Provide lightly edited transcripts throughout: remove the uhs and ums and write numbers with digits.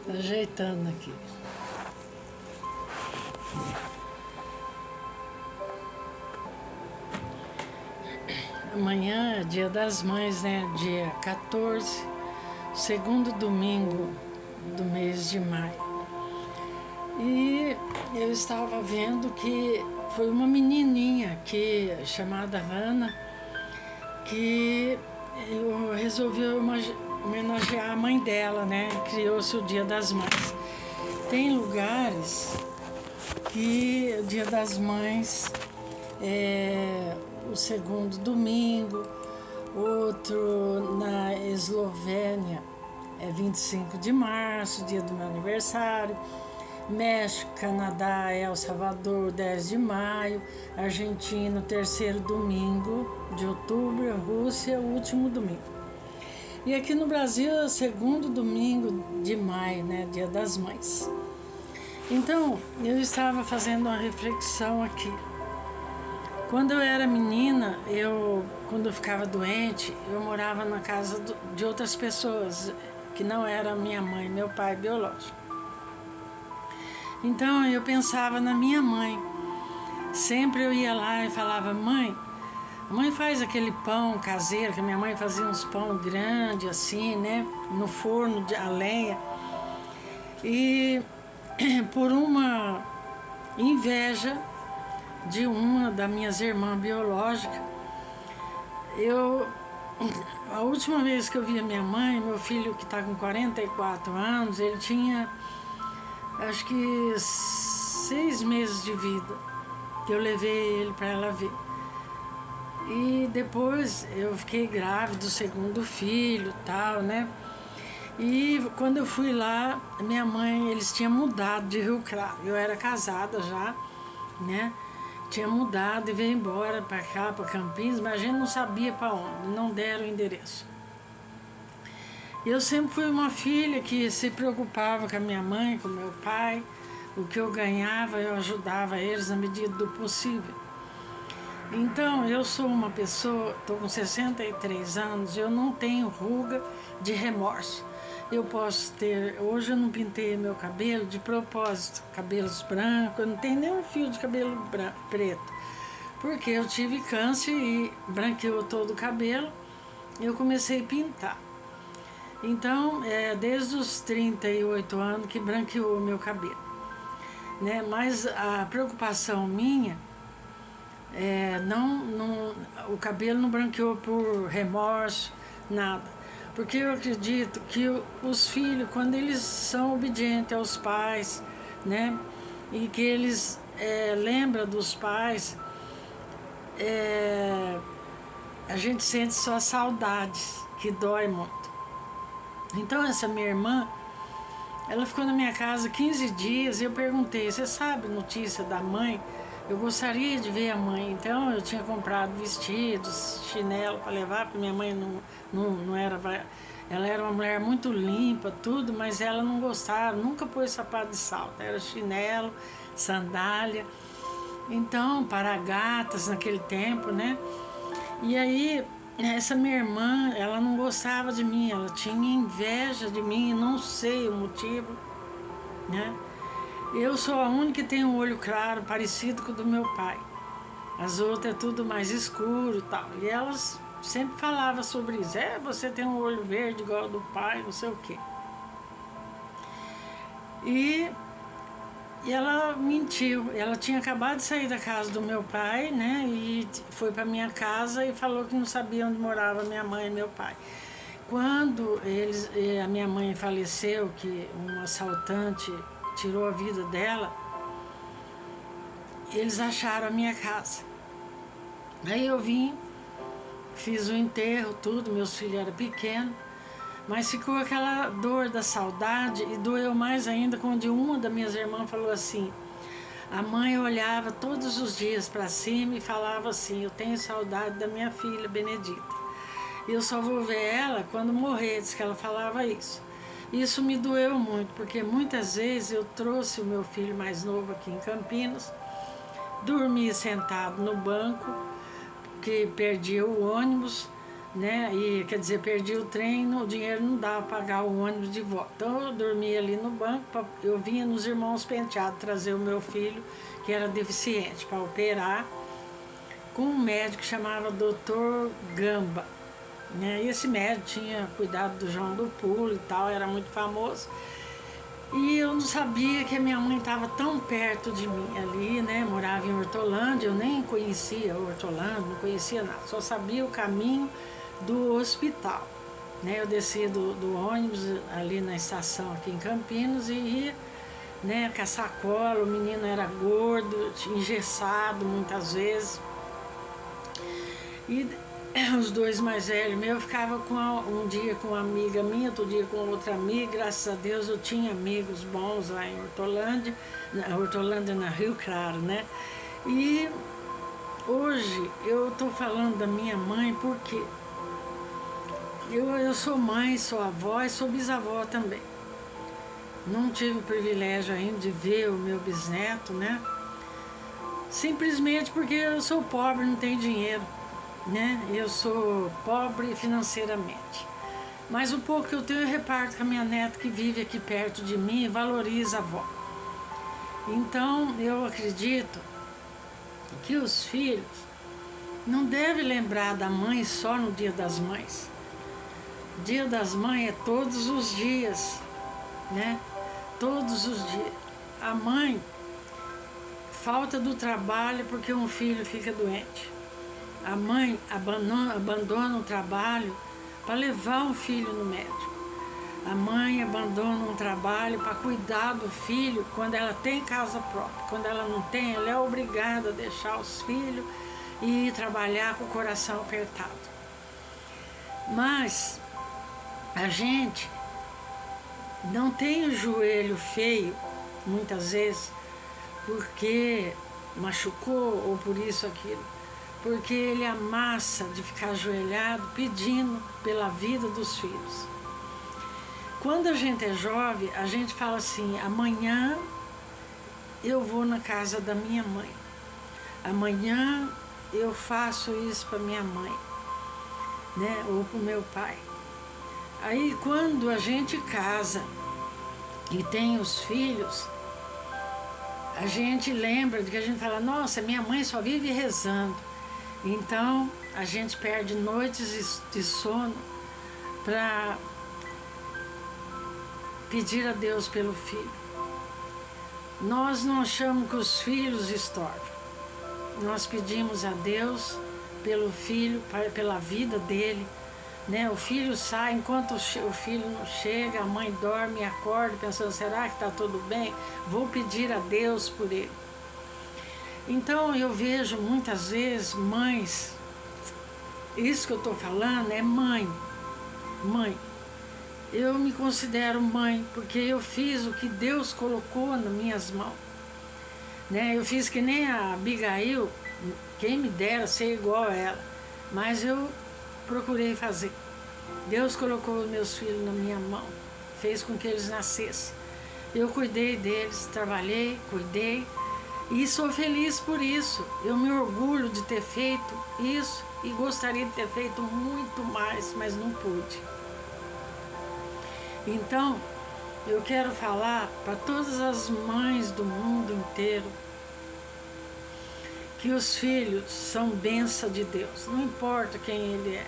Tá ajeitando aqui. Amanhã é Dia das Mães, né? Dia 14, segundo domingo do mês de maio. E eu estava vendo que foi uma menininha chamada Hannah que eu resolvi homenagear a mãe dela, né? Criou-se o Dia das Mães. Tem lugares que o Dia das Mães é o segundo domingo, outro na Eslovênia é 25 de março, dia do meu aniversário. México, Canadá, El Salvador, 10 de maio, Argentina, terceiro domingo de outubro, Rússia, o último domingo. E aqui no Brasil é o segundo domingo de maio, né, Dia das Mães. Então, eu estava fazendo uma reflexão aqui. Quando eu era menina, quando eu ficava doente, eu morava na casa de outras pessoas, que não era minha mãe, meu pai biológico. Então eu pensava na minha mãe. Sempre eu ia lá e falava: mãe, a mãe faz aquele pão caseiro, que minha mãe fazia uns pão grande assim, né, no forno a lenha. E por uma inveja de uma das minhas irmãs biológicas, a última vez que eu vi a minha mãe, meu filho que está com 44 anos, ele tinha acho que 6 meses de vida, que eu levei ele para ela ver. E depois eu fiquei grávida do segundo filho, tal, né? E quando eu fui lá, minha mãe, eles tinham mudado de Rio Claro. Eu era casada já, né? Tinha mudado e veio embora para cá, para Campinas, mas a gente não sabia para onde, não deram o endereço. Eu sempre fui uma filha que se preocupava com a minha mãe, com o meu pai. O que eu ganhava, eu ajudava eles na medida do possível. Então, eu sou uma pessoa, estou com 63 anos, eu não tenho ruga de remorso. Eu posso ter... Hoje eu não pintei meu cabelo de propósito, cabelos brancos, eu não tenho nenhum fio de cabelo preto. Porque eu tive câncer e branqueou todo o cabelo, eu comecei a pintar. Então, desde os 38 anos que branqueou o meu cabelo, né? Mas a preocupação minha, o cabelo não branqueou por remorso, nada. Porque eu acredito que os filhos, quando eles são obedientes aos pais, né? E que eles lembram dos pais, a gente sente só saudades, que dói muito. Então essa minha irmã, ela ficou na minha casa 15 dias e eu perguntei: você sabe notícia da mãe? Eu gostaria de ver a mãe. Então eu tinha comprado vestidos, chinelo para levar, porque minha mãe não era... Ela era uma mulher muito limpa, tudo, mas ela não gostava, nunca pôs sapato de salto. Era chinelo, sandália. Então, para gatas naquele tempo, né? E aí... essa minha irmã, ela não gostava de mim, ela tinha inveja de mim, não sei o motivo, né? Eu sou a única que tem um olho claro, parecido com o do meu pai. As outras é tudo mais escuro e tal. E elas sempre falavam sobre isso. Você tem um olho verde igual ao do pai, não sei o quê. E ela mentiu. Ela tinha acabado de sair da casa do meu pai, né? E foi para minha casa e falou que não sabia onde morava minha mãe e meu pai. Quando a minha mãe faleceu, que um assaltante tirou a vida dela, eles acharam a minha casa. Aí eu vim, fiz o enterro, tudo, meus filhos eram pequenos, mas ficou aquela dor da saudade e doeu mais ainda quando uma das minhas irmãs falou assim: a mãe olhava todos os dias para cima e falava assim: eu tenho saudade da minha filha Benedita. Eu só vou ver ela quando morrer, diz que ela falava isso. Isso me doeu muito, porque muitas vezes eu trouxe o meu filho mais novo aqui em Campinas, dormi sentado no banco, que perdi o ônibus, né? E quer dizer, perdi o trem, o dinheiro não dava para pagar o ônibus de volta. Então eu dormia ali no banco, eu vinha nos Irmãos Penteados trazer o meu filho, que era deficiente, para operar, com um médico que chamava Dr. Gamba, né? E esse médico tinha cuidado do João do Pulo e tal, era muito famoso. E eu não sabia que a minha mãe estava tão perto de mim ali, né? Morava em Hortolândia, eu nem conhecia Hortolândia, não conhecia nada, só sabia o caminho do hospital, né? Eu descia do ônibus ali na estação aqui em Campinas e ia, né, com a sacola, o menino era gordo, engessado muitas vezes. E os dois mais velhos meus, eu ficava um dia com uma amiga minha, outro dia com outra amiga. Graças a Deus eu tinha amigos bons lá em Hortolândia na Rio Claro, né? E hoje eu estou falando da minha mãe porque eu sou mãe, sou avó e sou bisavó também. Não tive o privilégio ainda de ver o meu bisneto, né? Simplesmente porque eu sou pobre, não tenho dinheiro, né? Eu sou pobre financeiramente. Mas o pouco que eu tenho eu reparto com a minha neta que vive aqui perto de mim e valoriza a avó. Então eu acredito que os filhos não devem lembrar da mãe só no Dia das Mães. Dia das Mães é todos os dias, né? Todos os dias. A mãe falta do trabalho porque um filho fica doente. A mãe abandona o trabalho para levar um filho no médico. A mãe abandona um trabalho para cuidar do filho quando ela tem casa própria. Quando ela não tem, ela é obrigada a deixar os filhos e ir trabalhar com o coração apertado. Mas a gente não tem o joelho feio, muitas vezes, porque machucou ou por isso aquilo. Porque ele amassa de ficar ajoelhado pedindo pela vida dos filhos. Quando a gente é jovem, a gente fala assim: amanhã eu vou na casa da minha mãe, amanhã eu faço isso para minha mãe, né? Ou para o meu pai. Aí quando a gente casa e tem os filhos, a gente lembra de que a gente fala: nossa, minha mãe só vive rezando. Então a gente perde noites de sono para pedir a Deus pelo filho. Nós não achamos que os filhos estorvam. Nós pedimos a Deus pelo filho, pela vida dele, né? O filho sai, enquanto o filho não chega, a mãe dorme e acorda pensando: será que está tudo bem? Vou pedir a Deus por ele. Então eu vejo muitas vezes mães, isso que eu estou falando é mãe. Eu me considero mãe porque eu fiz o que Deus colocou nas minhas mãos, né? Eu fiz que nem a Abigail, quem me dera ser igual a ela, mas eu procurei fazer. Deus colocou os meus filhos na minha mão, fez com que eles nascessem. Eu cuidei deles, trabalhei, cuidei. E sou feliz por isso. Eu me orgulho de ter feito isso e gostaria de ter feito muito mais, mas não pude. Então, eu quero falar para todas as mães do mundo inteiro que os filhos são bênção de Deus, não importa quem ele é.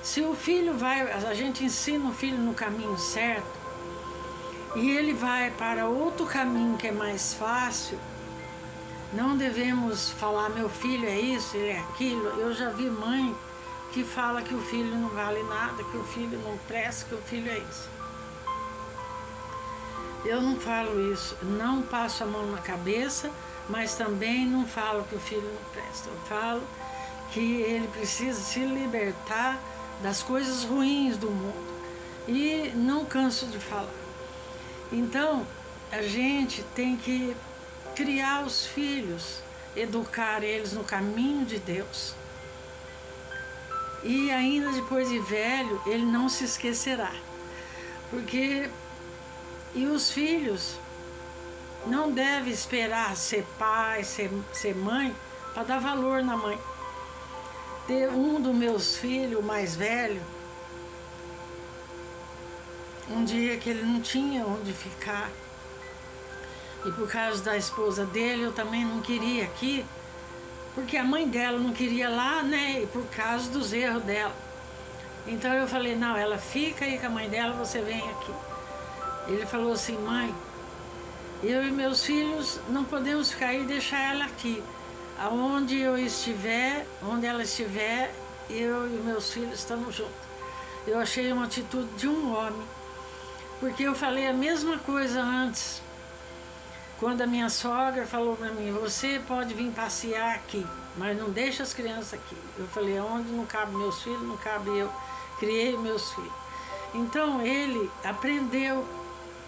Se o filho vai, a gente ensina o filho no caminho certo e ele vai para outro caminho que é mais fácil, não devemos falar: meu filho é isso, ele é aquilo. Eu já vi mãe que fala que o filho não vale nada, que o filho não presta, que o filho é isso. Eu não falo isso, não passo a mão na cabeça, mas também não falo que o filho não presta. Eu falo que ele precisa se libertar das coisas ruins do mundo. E não canso de falar. Então, a gente tem que criar os filhos, educar eles no caminho de Deus. E ainda depois de velho, ele não se esquecerá. Porque os filhos não devem esperar ser pai, ser mãe, para dar valor na mãe. Ter um dos meus filhos, o mais velho, um dia que ele não tinha onde ficar, e por causa da esposa dele eu também não queria aqui, porque a mãe dela não queria lá, né, e por causa dos erros dela. Então eu falei, não, ela fica aí com a mãe dela, você vem aqui. Ele falou assim, mãe, eu e meus filhos não podemos ficar aí e deixar ela aqui. Aonde eu estiver, onde ela estiver, eu e meus filhos estamos juntos. Eu achei uma atitude de um homem, porque eu falei a mesma coisa antes, quando a minha sogra falou para mim, você pode vir passear aqui, mas não deixa as crianças aqui. Eu falei, onde não cabe meus filhos, não cabe eu. Criei meus filhos. Então ele aprendeu.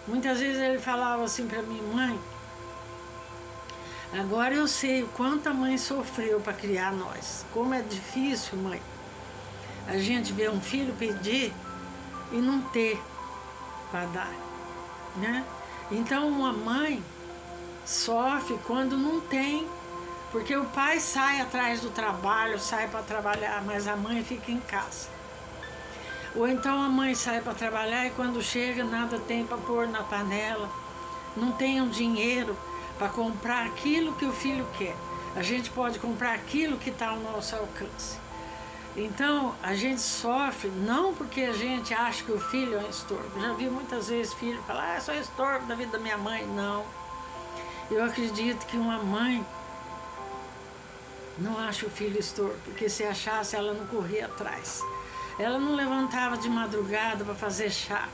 Muitas vezes ele falava assim para mim, mãe, agora eu sei o quanto a mãe sofreu para criar nós. Como é difícil, mãe, a gente ver um filho pedir e não ter para dar, né? Então uma mãe sofre quando não tem, porque o pai sai atrás do trabalho, sai para trabalhar, mas a mãe fica em casa. Ou então a mãe sai para trabalhar e quando chega nada tem para pôr na panela, não tem um dinheiro para comprar aquilo que o filho quer. A gente pode comprar aquilo que está ao nosso alcance. Então a gente sofre não porque a gente acha que o filho é um estorbo. Já vi muitas vezes filho falar, sou estorbo da vida da minha mãe. Não. Eu acredito que uma mãe não acha o filho estorbo, porque se achasse ela não corria atrás. Ela não levantava de madrugada para fazer chá,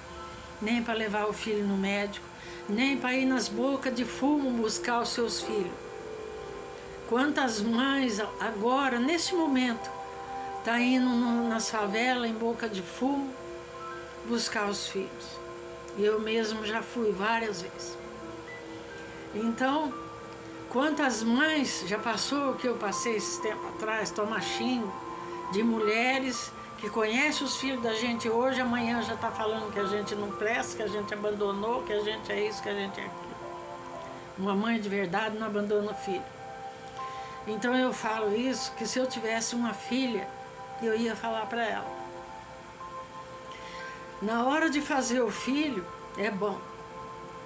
nem para levar o filho no médico, nem para ir nas bocas de fumo buscar os seus filhos. Quantas mães agora, nesse momento, tá indo nas favelas, em boca de fumo, buscar os filhos. Eu mesmo já fui várias vezes. Então, quantas mães já passou o que eu passei esse tempo atrás, tomar xingo de mulheres que conhecem os filhos da gente hoje, amanhã já está falando que a gente não presta, que a gente abandonou, que a gente é isso, que a gente é aquilo. Uma mãe de verdade não abandona o filho. Então eu falo isso, que se eu tivesse uma filha, eu ia falar para ela. Na hora de fazer o filho, é bom.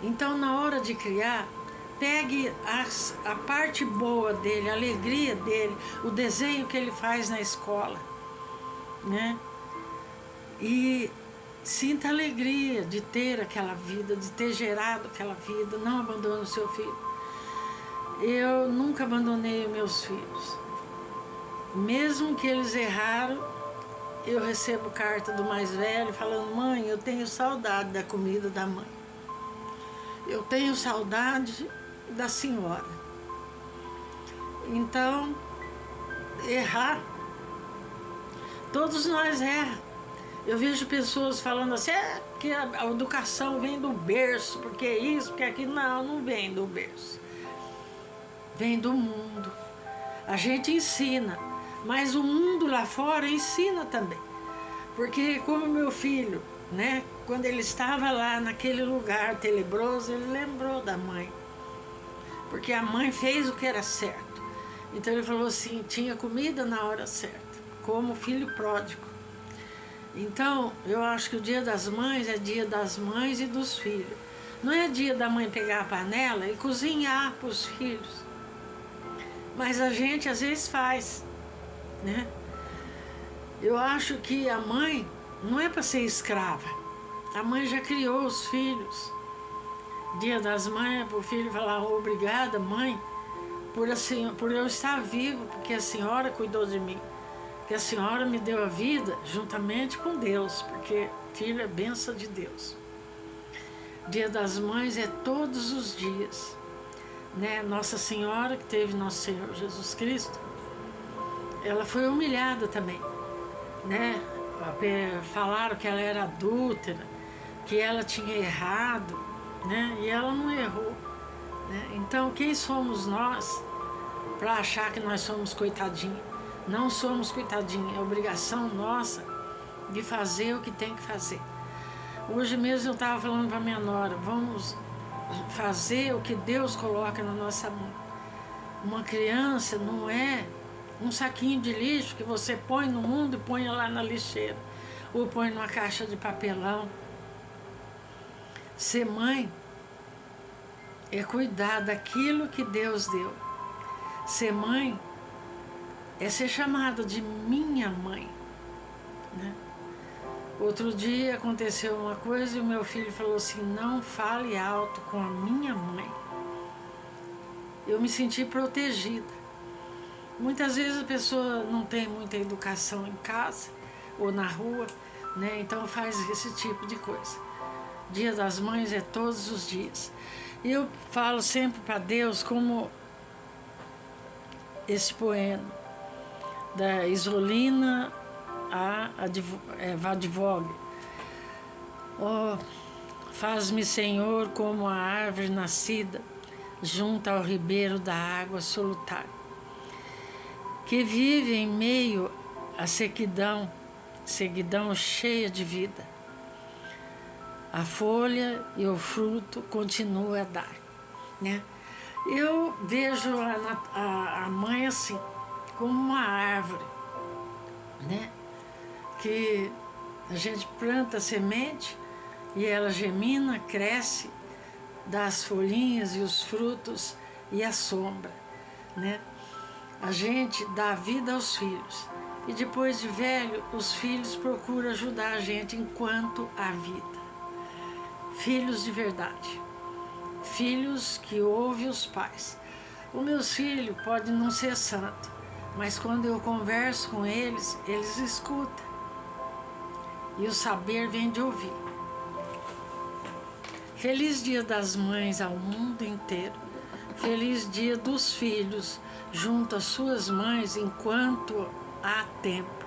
Então na hora de criar, pegue a parte boa dele, a alegria dele, o desenho que ele faz na escola, né? E sinta a alegria de ter aquela vida, de ter gerado aquela vida, não abandone o seu filho. Eu nunca abandonei os meus filhos. Mesmo que eles erraram, eu recebo carta do mais velho falando, mãe, eu tenho saudade da comida da mãe. Eu tenho saudade da senhora. Então, errar, todos nós erramos. Eu vejo pessoas falando assim, que a educação vem do berço, porque isso, porque aquilo. Não, não vem do berço. Vem do mundo. A gente ensina, mas o mundo lá fora ensina também. Porque como meu filho, né, quando ele estava lá naquele lugar tenebroso, ele lembrou da mãe. Porque a mãe fez o que era certo. Então ele falou assim, tinha comida na hora certa, como filho pródigo. Então, eu acho que o dia das mães é dia das mães e dos filhos. Não é dia da mãe pegar a panela e cozinhar para os filhos. Mas a gente às vezes faz, né? Eu acho que a mãe não é para ser escrava. A mãe já criou os filhos. Dia das mães, para o filho falar, obrigada, mãe, por eu estar vivo, porque a senhora cuidou de mim. Que a senhora me deu a vida juntamente com Deus, porque filho é bênção de Deus. Dia das Mães é todos os dias, né? Nossa Senhora, que teve nosso Senhor Jesus Cristo, ela foi humilhada também, né? Falaram que ela era adúltera, que ela tinha errado, né? E ela não errou, né? Então, quem somos nós para achar que nós somos coitadinhos? Não somos coitadinhos, é obrigação nossa de fazer o que tem que fazer. Hoje mesmo eu estava falando para minha nora, vamos fazer o que Deus coloca na nossa mão. Uma criança não é um saquinho de lixo que você põe no mundo e põe lá na lixeira, ou põe numa caixa de papelão. Ser mãe é cuidar daquilo que Deus deu. Ser mãe é ser chamada de minha mãe, né? Outro dia aconteceu uma coisa e o meu filho falou assim: não fale alto com a minha mãe. Eu me senti protegida. Muitas vezes a pessoa não tem muita educação em casa ou na rua, né? Então faz esse tipo de coisa. Dia das Mães é todos os dias. Eu falo sempre para Deus como esse poema da Isolina Vadivog. Oh, faz-me, Senhor, como a árvore nascida junto ao ribeiro da água solitária, que vive em meio à sequidão cheia de vida. A folha e o fruto continuam a dar, né? Eu vejo a mãe assim, como uma árvore, né? Que a gente planta a semente e ela germina, cresce, dá as folhinhas e os frutos e a sombra, né? A gente dá vida aos filhos e depois de velho, os filhos procuram ajudar a gente enquanto há vida. Filhos de verdade, filhos que ouvem os pais. O meu filho pode não ser santo, mas quando eu converso com eles, eles escutam. E o saber vem de ouvir. Feliz Dia das Mães ao mundo inteiro. Feliz Dia dos Filhos junto às suas mães enquanto há tempo.